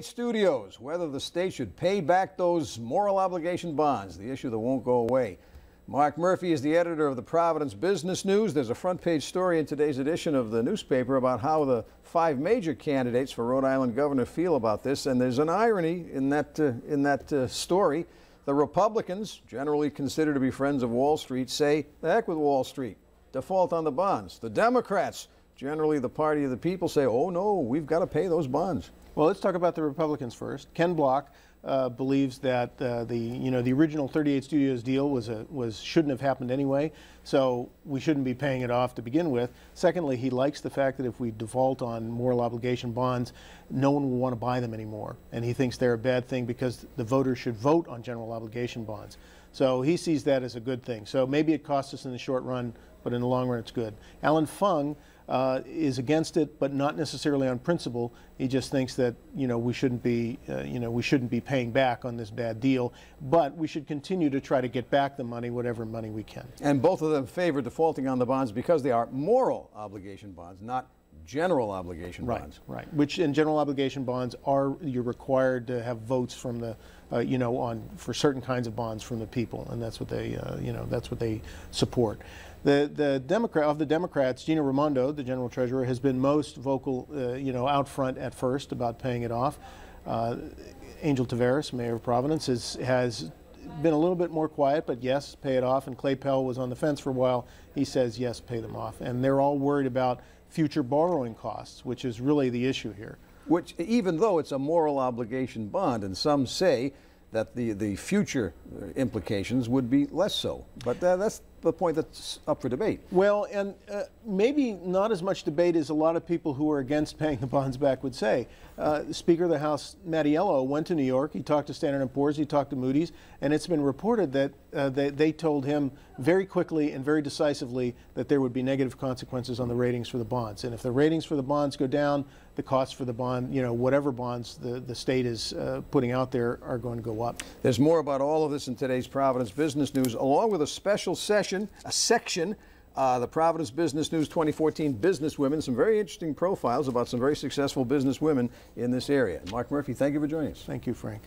Studios, whether the state should pay back those moral obligation bonds, the issue that won't go away. Mark Murphy is the editor of the Providence Business News. There's a front page story in today's edition of the newspaper about how the 5 major candidates for Rhode Island governor feel about this, and there's an irony in that story. The Republicans, generally considered to be friends of Wall Street, say, the heck with Wall Street, default on the bonds. The Democrats, generally the party of the people, say, oh no, we've got to pay those bonds. Well, let's talk about the Republicans first. Ken Block believes that the original 38 Studios deal shouldn't have happened anyway, so we shouldn't be paying it off to begin with. Secondly, he likes the fact that if we default on moral obligation bonds, no one will want to buy them anymore, and he thinks they're a bad thing because the voters should vote on general obligation bonds. So he sees that as a good thing. So maybe it costs us in the short run, but in the long run it's good. Alan Fung is against it, but not necessarily on principle. He just thinks that we shouldn't be paying back on this bad deal, but we should continue to try to get back the money, whatever money we can. And both of them favor defaulting on the bonds because they are moral obligation bonds, not general obligation bonds. Right. Which in general obligation bonds you're required to have votes from the for certain kinds of bonds from the people, and that's what they support. The Democrats, Gina Raimondo, the general treasurer, has been most vocal, out front at first about paying it off. Angel Taveras, mayor of Providence, has been a little bit more quiet, but yes, pay it off. And Clay Pell was on the fence for a while. He says yes, pay them off. And they're all worried about future borrowing costs, which is really the issue here. Which, even though it's a moral obligation bond, and some say that the future implications would be less so. But that's the point that's up for debate. Well, and maybe not as much debate as a lot of people who are against paying the bonds back would say. Speaker of the House, Mattiello, went to New York. He talked to Standard & Poor's. He talked to Moody's. And it's been reported that they told him very quickly and very decisively that there would be negative consequences on the ratings for the bonds. And if the ratings for the bonds go down, the costs for the bond, whatever bonds the state is putting out there are going to go up. There's more about all of this in today's Providence Business News, along with a special section, the Providence Business News 2014 Business Women, some very interesting profiles about some very successful business women in this area. Mark Murphy, thank you for joining us. Thank you, Frank.